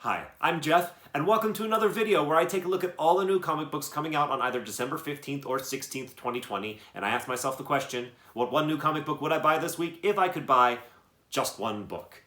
Hi, I'm Jeff, and welcome to another video where I take a look at all the new comic books coming out on either December 15th or 16th, 2020, and I ask myself the question, what one new comic book would I buy this week if I could buy just one book?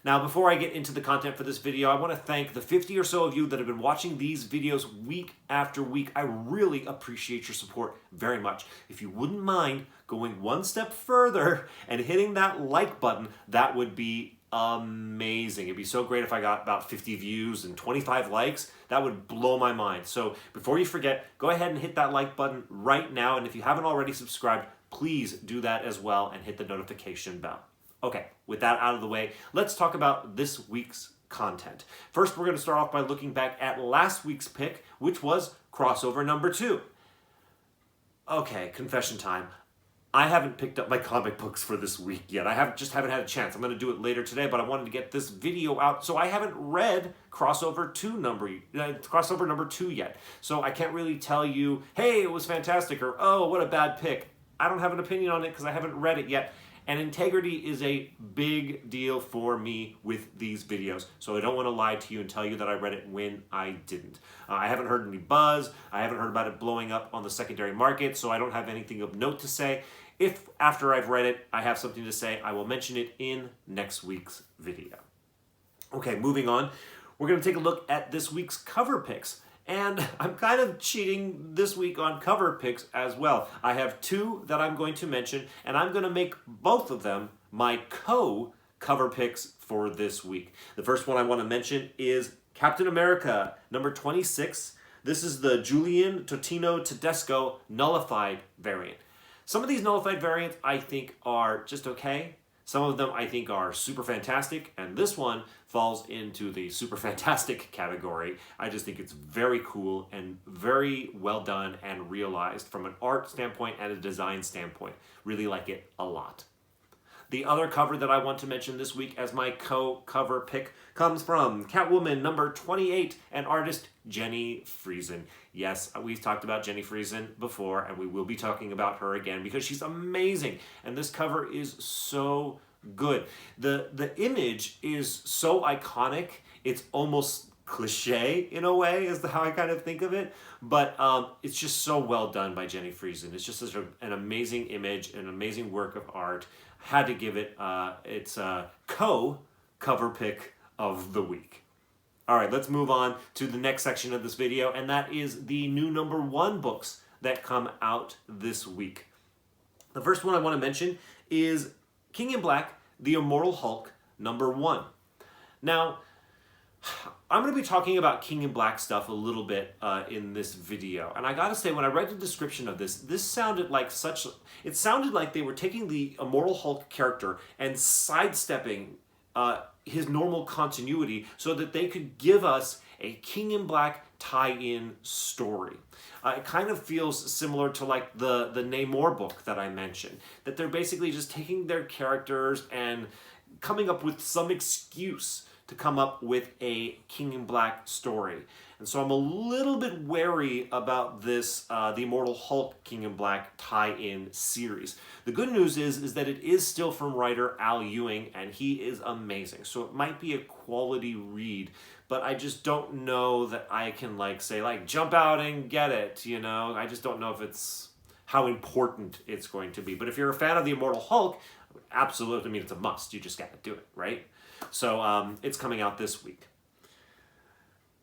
Now, before I get into the content for this video, I want to thank the 50 or so of you that have been watching these videos week after week. I really appreciate your support very much. If you wouldn't mind going one step further and hitting that like button, that would be amazing. It'd be so great if I got about 50 views and 25 likes. That would blow my mind. So before you forget, go ahead and hit that like button right now. And if you haven't already subscribed, please do that as well and hit the notification bell. Okay, with that out of the way, let's talk about this week's content. First, we're going to start off by looking back at last week's pick, which was crossover number 2. Okay, confession time. I haven't picked up my comic books for this week yet. I just haven't had a chance. I'm going to do it later today, but I wanted to get this video out, so I haven't read crossover number 2 yet. So I can't really tell you, hey, it was fantastic, or oh, what a bad pick. I don't have an opinion on it because I haven't read it yet. And integrity is a big deal for me with these videos. So I don't want to lie to you and tell you that I read it when I didn't. I haven't heard any buzz. I haven't heard about it blowing up on the secondary market, so I don't have anything of note to say. If after I've read it, I have something to say, I will mention it in next week's video. Okay, moving on. We're going to take a look at this week's cover picks. And I'm kind of cheating this week on cover picks as well. I have 2 that I'm going to mention, and I'm going to make both of them my co-cover picks for this week. The first one I want to mention is Captain America, number 26. This is the Julian Totino Tedesco nullified variant. Some of these nullified variants I think are just okay. Some of them I think are super fantastic, and this one falls into the super fantastic category. I just think it's very cool and very well done and realized from an art standpoint and a design standpoint. Really like it a lot. The other cover that I want to mention this week as my co-cover pick comes from Catwoman number 28 and artist Jenny Friesen. Yes, we've talked about Jenny Friesen before, and we will be talking about her again because she's amazing. And this cover is so good. The image is so iconic, it's almost cliche in a way, is how I kind of think of it. But it's just so well done by Jenny Friesen. It's just such an amazing image, an amazing work of art. Had to give it its co-cover pick of the week. All right, let's move on to the next section of this video, and that is the new number 1 books that come out this week. The first one I want to mention is King in Black, The Immortal Hulk, number 1. Now, I'm going to be talking about King in Black stuff a little bit in this video. And I got to say, when I read the description of this sounded like it sounded like they were taking the Immortal Hulk character and sidestepping his normal continuity so that they could give us a King in Black tie-in story. It kind of feels similar to like the Namor book that I mentioned, that they're basically just taking their characters and coming up with some excuse to come up with a King in Black story. And so I'm a little bit wary about this, the Immortal Hulk King in Black tie-in series. The good news is that it is still from writer Al Ewing, and he is amazing. So it might be a quality read, but I just don't know that I can say jump out and get it, you know? I just don't know if it's how important it's going to be. But if you're a fan of the Immortal Hulk, absolutely, I mean, it's a must. You just gotta do it, right? So it's coming out this week.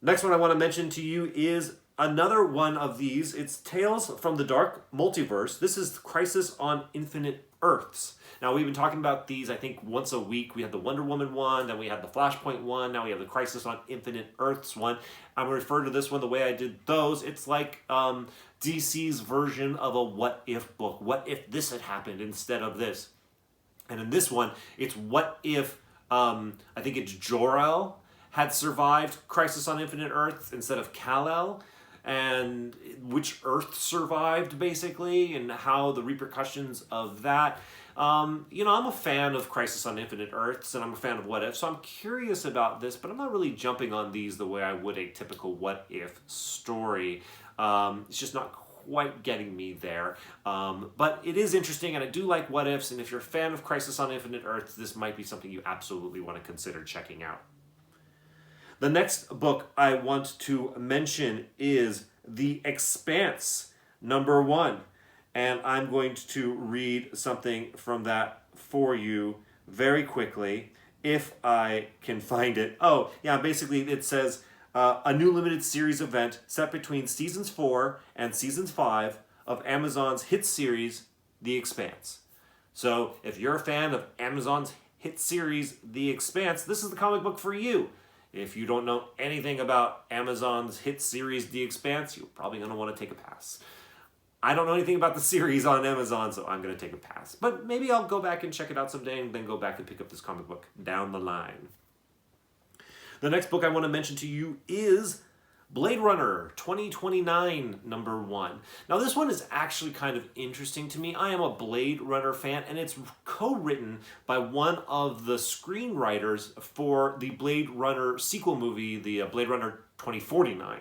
Next one I want to mention to you is another one of these. It's Tales from the Dark Multiverse. This is Crisis on Infinite Earths. Now, we've been talking about these, I think, once a week. We had the Wonder Woman one, then we had the Flashpoint one, now we have the Crisis on Infinite Earths one. I'm going to refer to this one the way I did those. It's like DC's version of a what-if book. What if this had happened instead of this? And in this one, it's what if I think it's Jor-El had survived Crisis on Infinite Earths instead of Kal-El, and which Earth survived, basically, and how the repercussions of that. You know, I'm a fan of Crisis on Infinite Earths, and I'm a fan of What If, so I'm curious about this, but I'm not really jumping on these the way I would a typical What If story. It's just not quite getting me there. But it is interesting, and I do like what ifs, and if you're a fan of Crisis on Infinite Earths, this might be something you absolutely want to consider checking out. The next book I want to mention is The Expanse, #1. And I'm going to read something from that for you very quickly, if I can find it. Oh, yeah, basically it says a new limited series event set between seasons 4 and seasons 5 of Amazon's hit series, The Expanse. So if you're a fan of Amazon's hit series, The Expanse, this is the comic book for you. If you don't know anything about Amazon's hit series, The Expanse, you're probably going to want to take a pass. I don't know anything about the series on Amazon, so I'm going to take a pass. But maybe I'll go back and check it out someday and then go back and pick up this comic book down the line. The next book I want to mention to you is Blade Runner 2029, #1. Now this one is actually kind of interesting to me. I am a Blade Runner fan, and it's co-written by one of the screenwriters for the Blade Runner sequel movie, the Blade Runner 2049.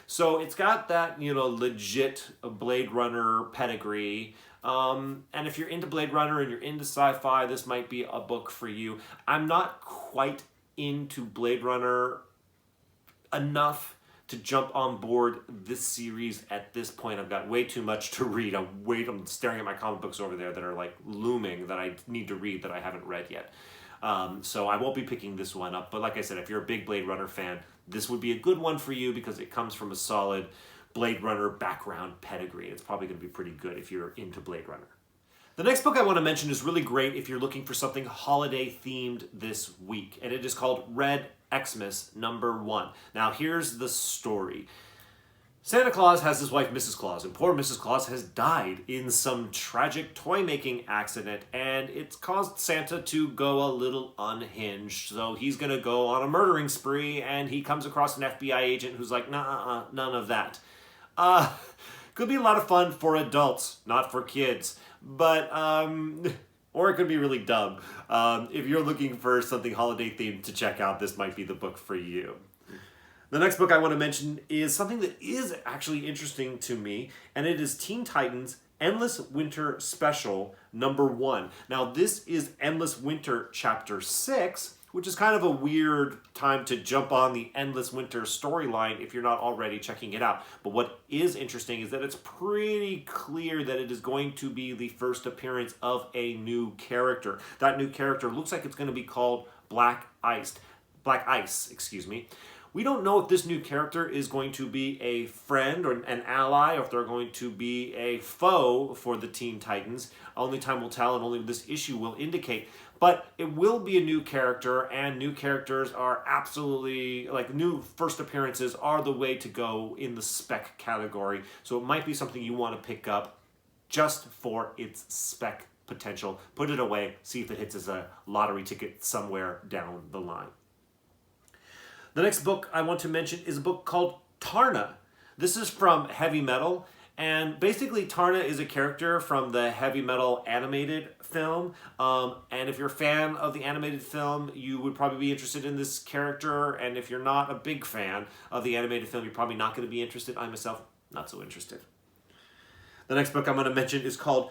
So it's got that, legit Blade Runner pedigree. And if you're into Blade Runner and you're into sci-fi, this might be a book for you. I'm not quite into Blade Runner enough to jump on board this series at this point. I've got way too much to read. I'm staring at my comic books over there that are like looming that I need to read that I haven't read yet. So I won't be picking this one up. But like I said, if you're a big Blade Runner fan, this would be a good one for you because it comes from a solid Blade Runner background pedigree. It's probably going to be pretty good if you're into Blade Runner. The next book I want to mention is really great if you're looking for something holiday themed this week, and it is called Red Xmas #1. Now here's the story. Santa Claus has his wife Mrs. Claus, and poor Mrs. Claus has died in some tragic toy-making accident, and it's caused Santa to go a little unhinged. So he's going to go on a murdering spree, and he comes across an FBI agent who's like, nah, none of that. Could be a lot of fun for adults, not for kids. But, or it could be really dumb. If you're looking for something holiday themed to check out, this might be the book for you. The next book I want to mention is something that is actually interesting to me, and it is Teen Titans Endless Winter Special #1. Now, this is Endless Winter Chapter 6, which is kind of a weird time to jump on the Endless Winter storyline if you're not already checking it out. But what is interesting is that it's pretty clear that it is going to be the first appearance of a new character. That new character looks like it's going to be called Black Ice. We don't know if this new character is going to be a friend or an ally, or if they're going to be a foe for the Teen Titans. Only time will tell, and only this issue will indicate. But it will be a new character, and new characters are absolutely, new first appearances are the way to go in the spec category. So it might be something you want to pick up just for its spec potential. Put it away, see if it hits as a lottery ticket somewhere down the line. The next book I want to mention is a book called Tarna. This is from Heavy Metal, and basically Tarna is a character from the Heavy Metal animated film. And if you're a fan of the animated film, you would probably be interested in this character. And if you're not a big fan of the animated film, you're probably not going to be interested. I myself, not so interested. The next book I'm going to mention is called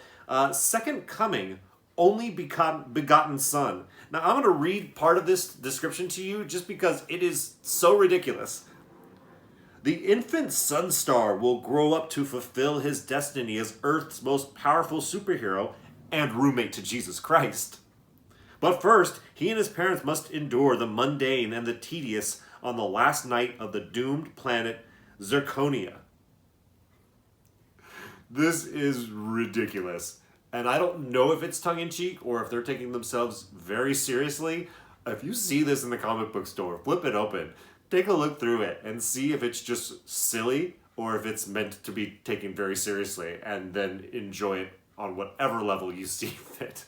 Second Coming, Only Begotten Son. Now, I'm going to read part of this description to you just because it is so ridiculous. The infant sun star will grow up to fulfill his destiny as Earth's most powerful superhero and roommate to Jesus Christ. But first, he and his parents must endure the mundane and the tedious on the last night of the doomed planet Zirconia. This is ridiculous. And I don't know if it's tongue-in-cheek or if they're taking themselves very seriously. If you see this in the comic book store, flip it open. Take a look through it and see if it's just silly or if it's meant to be taken very seriously, and then enjoy it on whatever level you see fit.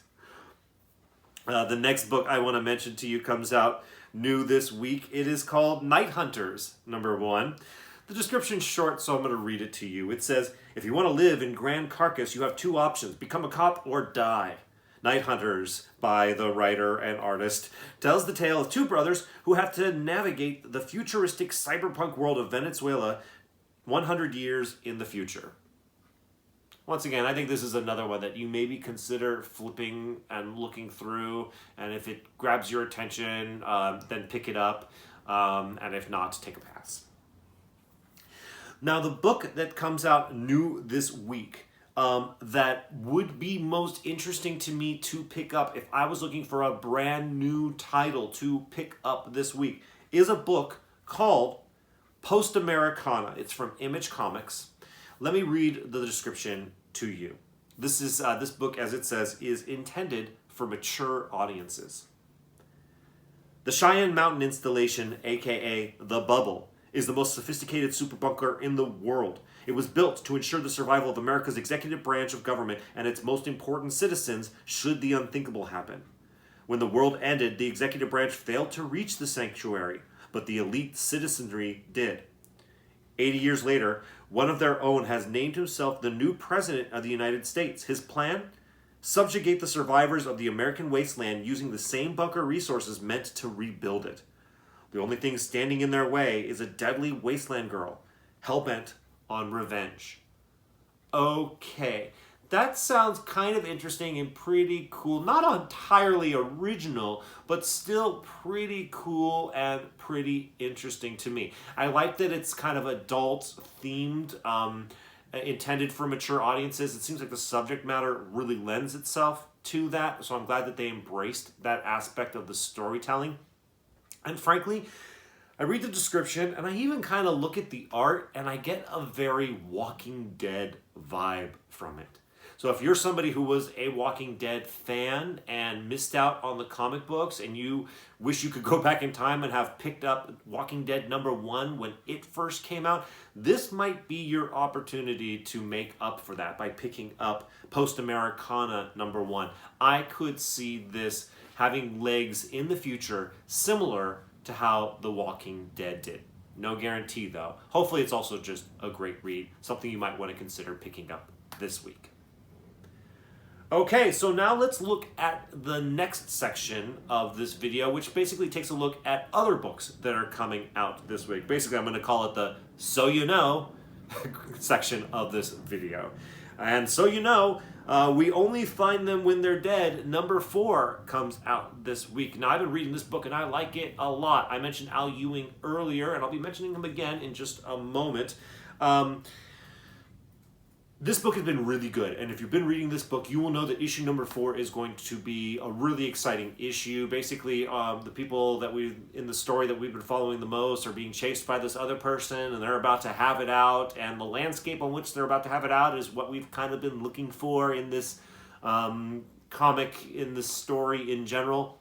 The next book I want to mention to you comes out new this week. It is called Night Hunters #1. The description's short, so I'm going to read it to you. It says, if you want to live in Grand Carcass, you have two options: become a cop or die. Night Hunters, by the writer and artist, tells the tale of two brothers who have to navigate the futuristic cyberpunk world of Venezuela 100 years in the future. Once again, I think this is another one that you maybe consider flipping and looking through, and if it grabs your attention, then pick it up. and if not, take a pass. Now, the book that comes out new this week that would be most interesting to me to pick up if I was looking for a brand new title to pick up this week is a book called Americana. It's from Image Comics. Let me read the description to you. This book, as it says, is intended for mature audiences. The Cheyenne Mountain installation, aka The Bubble, is the most sophisticated super bunker in the world. It was built to ensure the survival of America's executive branch of government and its most important citizens should the unthinkable happen. When the world ended, the executive branch failed to reach the sanctuary, but the elite citizenry did. 80 years later, one of their own has named himself the new president of the United States. His plan? Subjugate the survivors of the American wasteland using the same bunker resources meant to rebuild it. The only thing standing in their way is a deadly wasteland girl, hell-bent on revenge. Okay, that sounds kind of interesting and pretty cool. Not entirely original, but still pretty cool and pretty interesting to me. I like that it's kind of adult-themed, intended for mature audiences. It seems like the subject matter really lends itself to that, so I'm glad that they embraced that aspect of the storytelling. And frankly, I read the description and I even kind of look at the art and I get a very Walking Dead vibe from it. So if you're somebody who was a Walking Dead fan and missed out on the comic books and you wish you could go back in time and have picked up Walking Dead #1 when it first came out, this might be your opportunity to make up for that by picking up Americana #1. I could see this having legs in the future similar to how The Walking Dead did. No guarantee though. Hopefully it's also just a great read, something you might want to consider picking up this week. Okay, so now let's look at the next section of this video, which basically takes a look at other books that are coming out this week. Basically, I'm going to call it the So You Know section of this video. And so you know, We Only Find Them When They're Dead, #4 comes out this week. Now, I've been reading this book and I like it a lot. I mentioned Al Ewing earlier, and I'll be mentioning him again in just a moment. This book has been really good, and if you've been reading this book, you will know that issue #4 is going to be a really exciting issue. Basically, the people that in the story that we've been following the most are being chased by this other person, and they're about to have it out, and the landscape on which they're about to have it out is what we've kind of been looking for in this comic, in this story in general.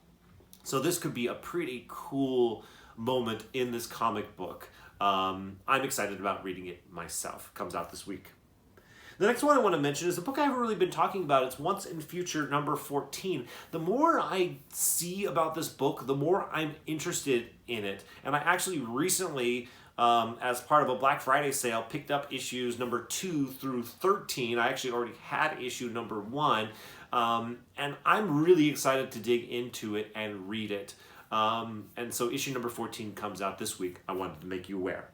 So this could be a pretty cool moment in this comic book. I'm excited about reading it myself. It comes out this week. The next one I want to mention is a book I haven't really been talking about. It's Once and Future #14. The more I see about this book, the more I'm interested in it. And I actually recently, as part of a Black Friday sale, picked up issues #2 through 13. I actually already had issue #1. And I'm really excited to dig into it and read it. And so issue #14 comes out this week. I wanted to make you aware.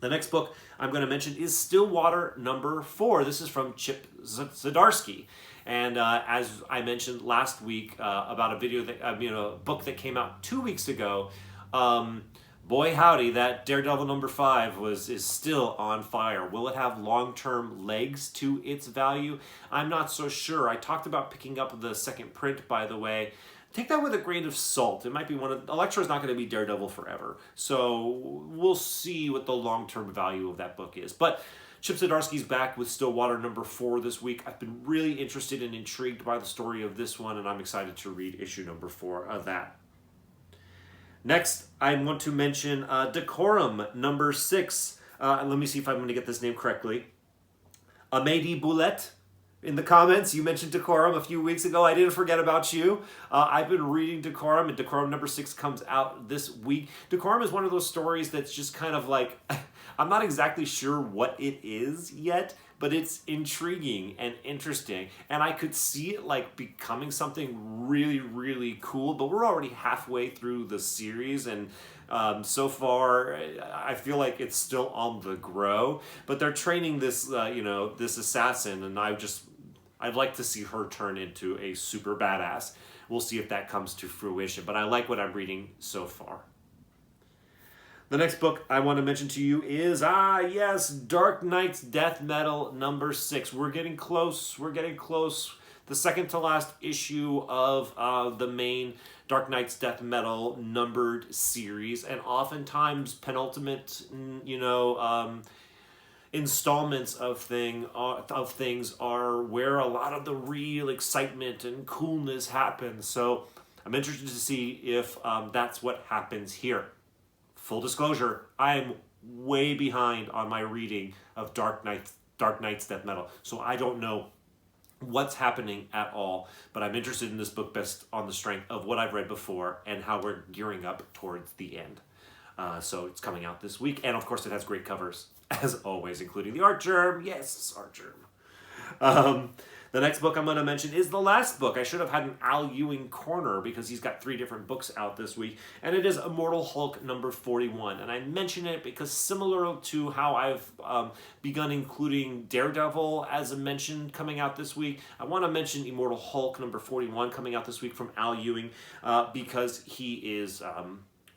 The next book I'm going to mention is Stillwater #4. This is from Chip Zdarsky. And as I mentioned last week about a book that came out 2 weeks ago, boy howdy, that Daredevil #5 is still on fire. Will it have long-term legs to its value? I'm not so sure. I talked about picking up the second print, by the way. Take that with a grain of salt. It might be Elektra's not going to be Daredevil forever. So we'll see what the long-term value of that book is. But Chip Zdarsky's back with Stillwater #4 this week. I've been really interested and intrigued by the story of this one, and I'm excited to read issue #4 of that. Next, I want to mention Decorum #6. Let me see if I'm going to get this name correctly. Amédée Boulette. In the comments, you mentioned Decorum a few weeks ago. I didn't forget about you. I've been reading Decorum, and Decorum #6 comes out this week. Decorum is one of those stories that's just kind of like, I'm not exactly sure what it is yet, but it's intriguing and interesting. And I could see it like becoming something really, really cool, but we're already halfway through the series, and so far, I feel like it's still on the grow, but they're training this, this assassin, and I'd like to see her turn into a super badass. We'll see if that comes to fruition, but I like what I'm reading so far. The next book I want to mention to you is, yes, Dark Knight's Death Metal number 6. We're getting close. We're getting close. The second to last issue of the main Dark Knight's Death Metal numbered series, and oftentimes penultimate, installments of things are where a lot of the real excitement and coolness happens. So I'm interested to see if that's what happens here. Full disclosure, I'm way behind on my reading of Dark Knight's Death Metal, so I don't know what's happening at all, but I'm interested in this book based on the strength of what I've read before and how we're gearing up towards the end. So it's coming out this week, and of course it has great covers, as always, including the art germ. Yes, art germ. The next book I'm going to mention is the last book. I should have had an Al Ewing corner because he's got 3 different books out this week, and it is Immortal Hulk number 41. And I mention it because similar to how I've begun including Daredevil as a mention coming out this week, I want to mention Immortal Hulk number 41 coming out this week from Al Ewing because he is a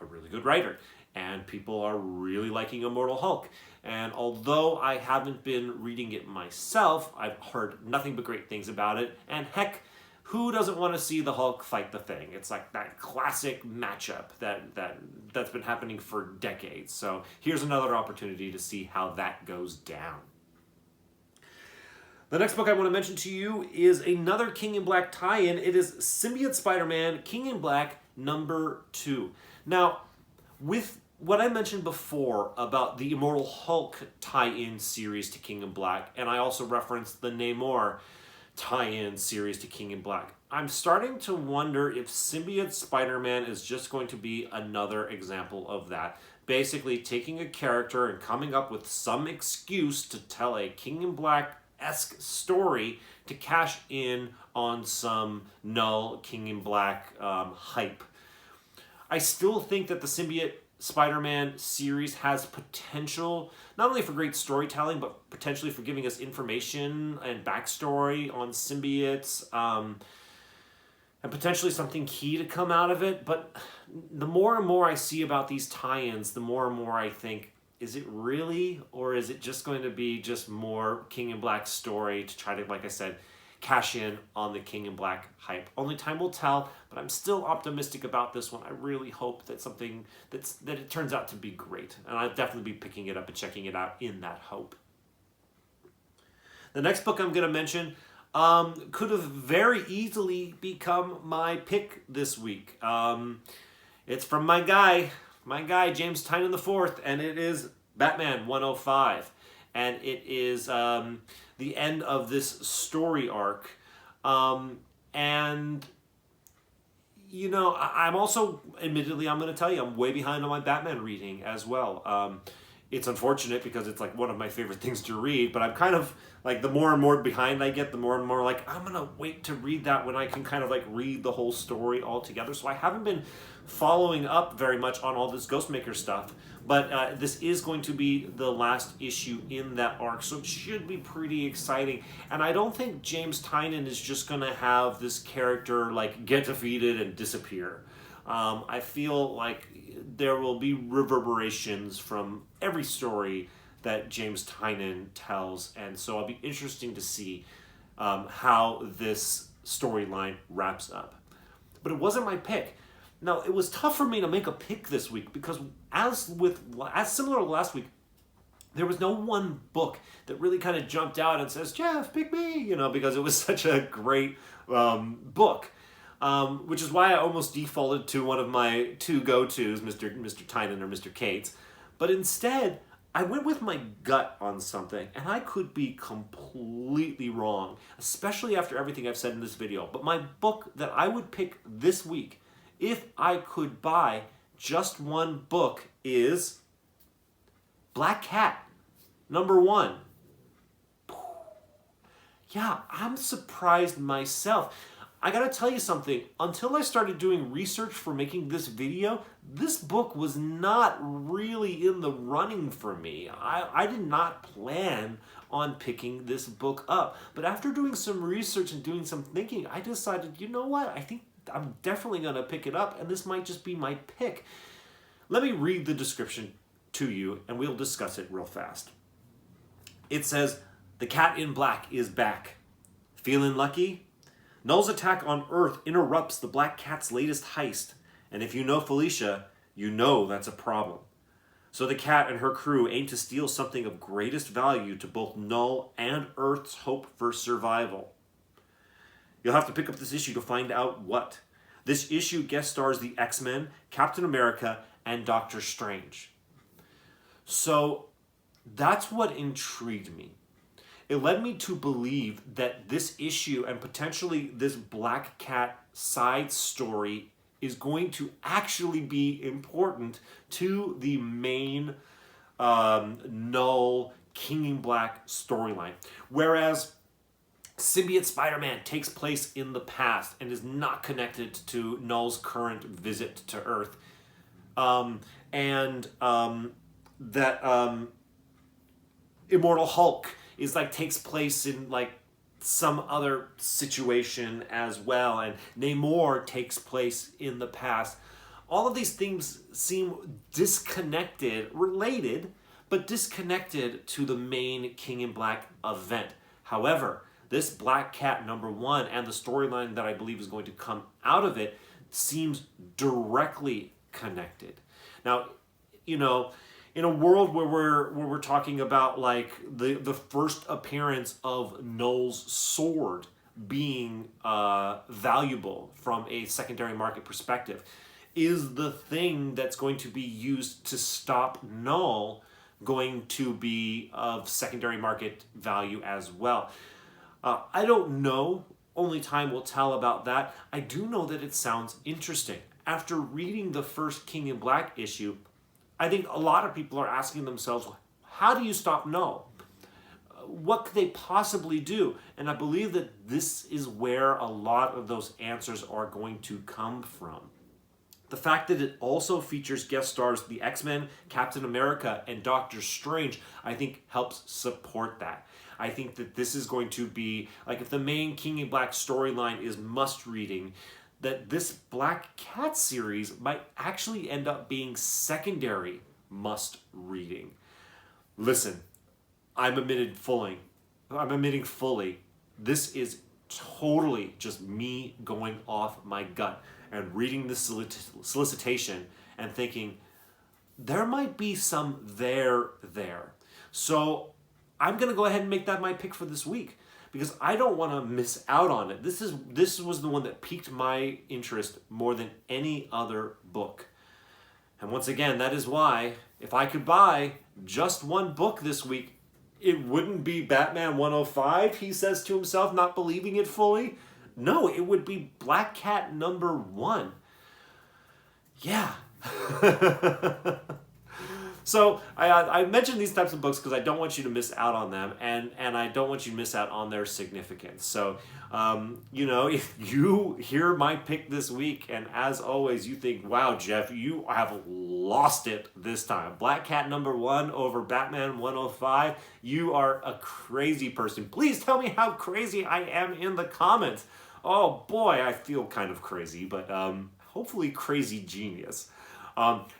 really good writer, and people are really liking Immortal Hulk. And although I haven't been reading it myself, I've heard nothing but great things about it. And heck, who doesn't want to see the Hulk fight the Thing? It's like that classic matchup that's been happening for decades. So here's another opportunity to see how that goes down. The next book I want to mention to you is another King in Black tie-in. It is Symbiote Spider-Man King in Black number 2. Now, with what I mentioned before about the Immortal Hulk tie-in series to King in Black, and I also referenced the Namor tie-in series to King in Black, I'm starting to wonder if Symbiote Spider-Man is just going to be another example of that. Basically taking a character and coming up with some excuse to tell a King in Black-esque story to cash in on some null King in Black hype. I still think that the Symbiote Spider-Man series has potential, not only for great storytelling, but potentially for giving us information and backstory on symbiotes, and potentially something key to come out of it. But the more and more I see about these tie-ins, the more and more I think, is it really, or is it just going to be just more King in Black story to try to, like I said, cash in on the King in Black hype? Only time will tell, but I'm still optimistic about this one. I really hope that that it turns out to be great, and I'll definitely be picking it up and checking it out in that hope. The next book I'm going to mention could have very easily become my pick this week. It's from my guy James Tynion IV, and it is Batman 105. And it is the end of this story arc. And, I'm also, admittedly, I'm going to tell you, I'm way behind on my Batman reading as well. It's unfortunate because it's like one of my favorite things to read, but I'm kind of like, the more and more behind I get, the more and more like, I'm going to wait to read that when I can kind of like read the whole story all together. So I haven't been following up very much on all this Ghostmaker stuff, but this is going to be the last issue in that arc, so it should be pretty exciting. And I don't think James Tynion is just going to have this character like get defeated and disappear. I feel like there will be reverberations from every story that James Tynion tells, and so I'll be interesting to see how this storyline wraps up. But it wasn't my pick. Now, it was tough for me to make a pick this week because as similar to last week, there was no one book that really kind of jumped out and says, Jeff, pick me, because it was such a great book. Which is why I almost defaulted to one of my 2 go-tos, Mr. Tynion or Mr. Cates. But instead, I went with my gut on something, and I could be completely wrong, especially after everything I've said in this video. But my book that I would pick this week, if I could buy just one book, is Black Cat, number 1. Yeah, I'm surprised myself. I gotta tell you something, until I started doing research for making this video, this book was not really in the running for me. I did not plan on picking this book up. But after doing some research and doing some thinking, I decided, you know what, I think I'm definitely gonna pick it up, and this might just be my pick. Let me read the description to you, and we'll discuss it real fast. It says, the cat in black is back. Feeling lucky? Null's attack on Earth interrupts the Black Cat's latest heist, and if you know Felicia, you know that's a problem. So the cat and her crew aim to steal something of greatest value to both Null and Earth's hope for survival. You'll have to pick up this issue to find out what. This issue guest stars the X-Men, Captain America, and Doctor Strange. So that's what intrigued me. It led me to believe that this issue and potentially this Black Cat side story is going to actually be important to the main Null King in Black storyline. Whereas Symbiote Spider-Man takes place in the past and is not connected to Null's current visit to Earth. Immortal Hulk is takes place in some other situation as well, and Namor takes place in the past. All of these things seem disconnected, related, but disconnected to the main King in Black event. However, this Black Cat #1 and the storyline that I believe is going to come out of it seems directly connected. Now, in a world where we're talking about the first appearance of Null's sword being valuable from a secondary market perspective, is the thing that's going to be used to stop Null going to be of secondary market value as well? I don't know. Only time will tell about that. I do know that it sounds interesting. After reading the first King in Black issue, I think a lot of people are asking themselves, how do you stop Null? What could they possibly do? And I believe that this is where a lot of those answers are going to come from. The fact that it also features guest stars the X-Men, Captain America, and Doctor Strange, I think helps support that. I think that this is going to be, if the main King in Black storyline is must-reading, that this Black Cat series might actually end up being secondary must-reading. Listen, I'm admitting fully. This is totally just me going off my gut and reading this solicitation and thinking, there might be some there. So I'm going to go ahead and make that my pick for this week, because I don't want to miss out on it. This was the one that piqued my interest more than any other book. And once again, that is why, if I could buy just one book this week, it wouldn't be Batman 105, he says to himself, not believing it fully. No, it would be Black Cat #1. Yeah. So I mention these types of books because I don't want you to miss out on them, and I don't want you to miss out on their significance. So, if you hear my pick this week, and as always, you think, wow, Jeff, you have lost it this time. Black Cat #1 over Batman 105. You are a crazy person. Please tell me how crazy I am in the comments. Oh boy, I feel kind of crazy, but hopefully crazy genius.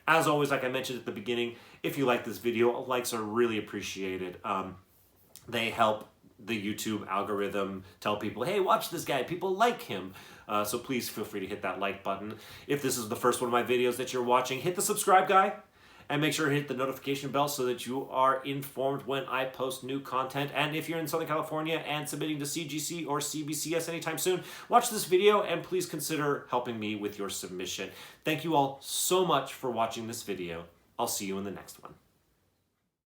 As always, like I mentioned at the beginning, if you like this video, likes are really appreciated. They help the YouTube algorithm tell people, hey, watch this guy, people like him. So please feel free to hit that like button. If this is the first one of my videos that you're watching, hit the subscribe guy. And make sure to hit the notification bell so that you are informed when I post new content. And if you're in Southern California and submitting to CGC or CBCS anytime soon, watch this video and please consider helping me with your submission. Thank you all so much for watching this video. I'll see you in the next one.